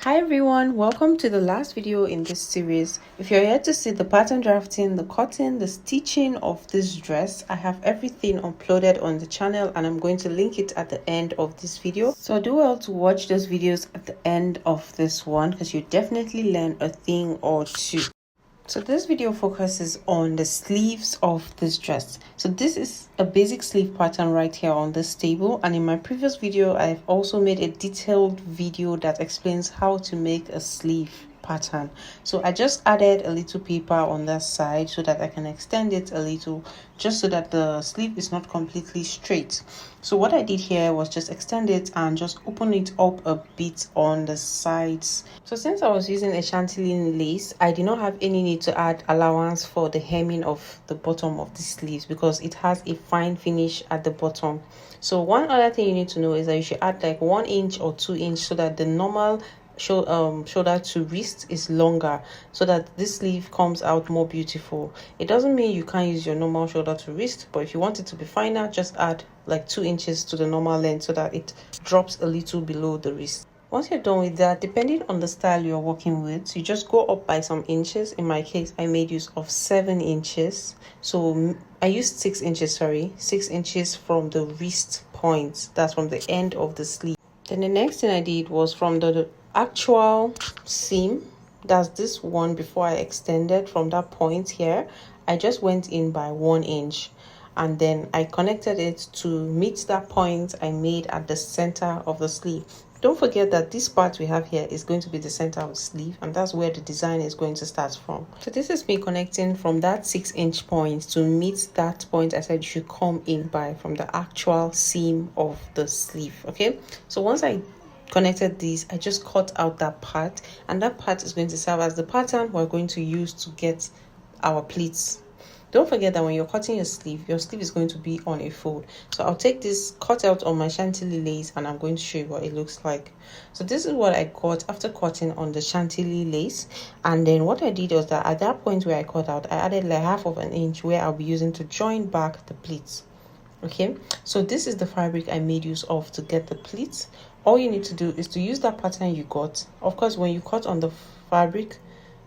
Hi everyone, welcome to the last video in this series. If you're here to see the pattern drafting, the cutting, the stitching of this dress, I have everything uploaded on the channel and I'm going to link it at the end of this video. So do well to watch those videos at the end of this one because you definitely learn a thing or two. So this video focuses on the sleeves of this dress. So this is a basic sleeve pattern right here on this table, and in my previous video I've also made a detailed video that explains how to make a sleeve pattern. So I just added a little paper on that side so that I can extend it a little, just so that the sleeve is not completely straight. So what I did here was just extend it and just open it up a bit on the sides. So since I was using a chantilly lace, I did not have any need to add allowance for the hemming of the bottom of the sleeves because it has a fine finish at the bottom. So one other thing you need to know is that you should add like 1 inch or 2 inch so that the normal shoulder to wrist is longer, so that this sleeve comes out more beautiful. It doesn't mean you can't use your normal shoulder to wrist, but if you want it to be finer, just add like 2 inches to the normal length so that it drops a little below the wrist. Once you're done with that, depending on the style you're working with, you just go up by some inches. In my case, I made use of 7 inches, so I used 6 inches, 6 inches from the wrist point, that's from the end of the sleeve. Then the next thing I did was from the actual seam, that's this one, before I extended from that point here, I just went in by 1 inch and then I connected it to meet that point I made at the center of the sleeve. Don't forget that this part we have here is going to be the center of the sleeve, and that's where the design is going to start from. So this is me connecting from that 6 inch point to meet that point I said you should come in by from the actual seam of the sleeve. Okay, so once I connected these, I just cut out that part, and that part is going to serve as the pattern we're going to use to get our pleats. Don't forget that when you're cutting your sleeve is going to be on a fold. So I'll take this cut out on my chantilly lace and I'm going to show you what it looks like. So this is what I got after cutting on the chantilly lace. And then what I did was that at that point where I cut out, I added like 1/2 inch where I'll be using to join back the pleats. Okay, so this is the fabric I made use of to get the pleats. All you need to do is to use that pattern you got. Of course, when you cut on the fabric,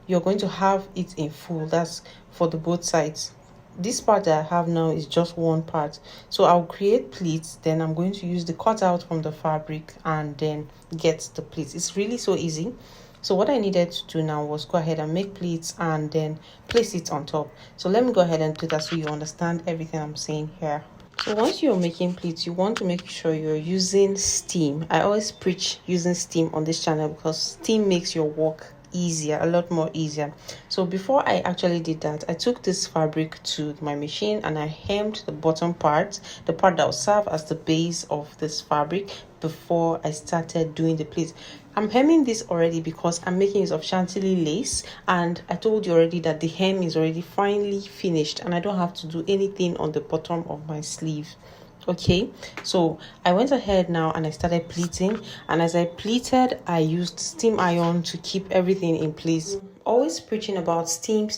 you're going to have it in full. That's for the both sides. This part that I have now is just one part, so I'll create pleats, then I'm going to use the cutout from the fabric and then get the pleats. It's really so easy. So what I needed to do now was go ahead and make pleats and then place it on top. So let me go ahead and do that so you understand everything I'm saying here. So once you're making pleats, you want to make sure you're using steam. I always preach using steam on this channel because steam makes your work easier, a lot more easier. So before I actually did that, I took this fabric to my machine and I hemmed the bottom part, the part that will serve as the base of this fabric, before I started doing the pleats. I'm hemming this already because I'm making use of chantilly lace, and I told you already that the hem is already finely finished and I don't have to do anything on the bottom of my sleeve. Okay, so I went ahead now and I started pleating, and as I pleated, I used steam iron to keep everything in place. Always preaching about steam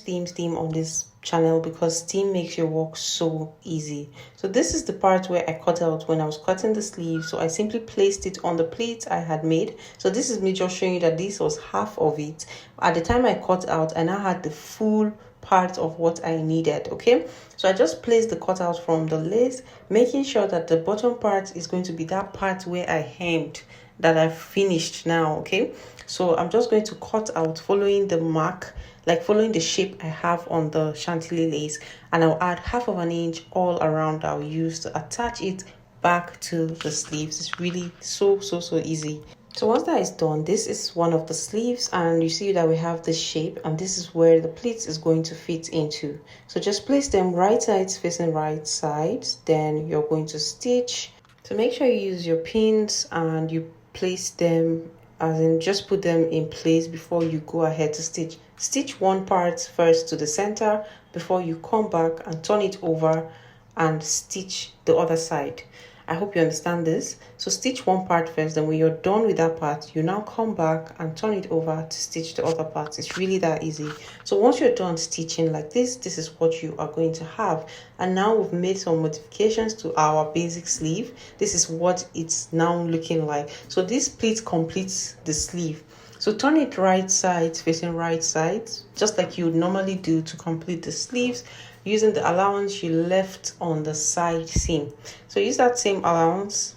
on this channel because steam makes your work so easy. So this is the part where I cut out when I was cutting the sleeve, so I simply placed it on the plate I had made. So this is me just showing you that this was half of it. At the time I cut out, I now had the full part of what I needed. Okay, so I just placed the cutout from the lace, making sure that the bottom part is going to be that part where I hemmed, that I've finished now. Okay, so I'm just going to cut out following the mark, like following the shape I have on the chantilly lace, and I'll add 1/2 inch all around. I'll use to attach it back to the sleeves. It's really so easy. So once that is done, this is one of the sleeves, and you see that we have this shape, and this is where the pleats is going to fit into. So just place them right sides facing right sides, then you're going to stitch. So make sure you use your pins and you place them, as in just put them in place before you go ahead to stitch. Stitch one part first to the center before you come back and turn it over and stitch the other side. I hope you understand this. So stitch one part first, then when you're done with that part, you now come back and turn it over to stitch the other part. It's really that easy. So once you're done stitching like this is what you are going to have. And now we've made some modifications to our basic sleeve. This is what it's now looking like. So this pleat completes the sleeve. So turn it right side, facing right side, just like you would normally do to complete the sleeves, using the allowance you left on the side seam. So use that same allowance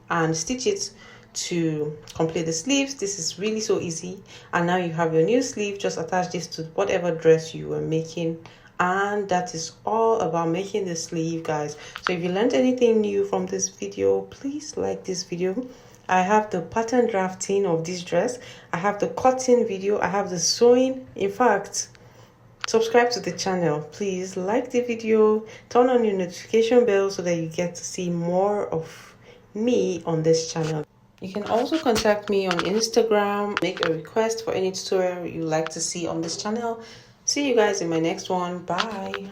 and stitch it to complete the sleeves. This is really so easy. And now you have your new sleeve. Just attach this to whatever dress you were making, and that is all about making the sleeve, guys. So if you learned anything new from this video, please like this video. I have the pattern drafting of this dress, I have the cutting video, I have the sewing. In fact, subscribe to the channel. Please like the video, turn on your notification bell so that you get to see more of me on this channel. You can also contact me on Instagram, make a request for any tutorial you like to see on this channel. See you guys in my next one. Bye.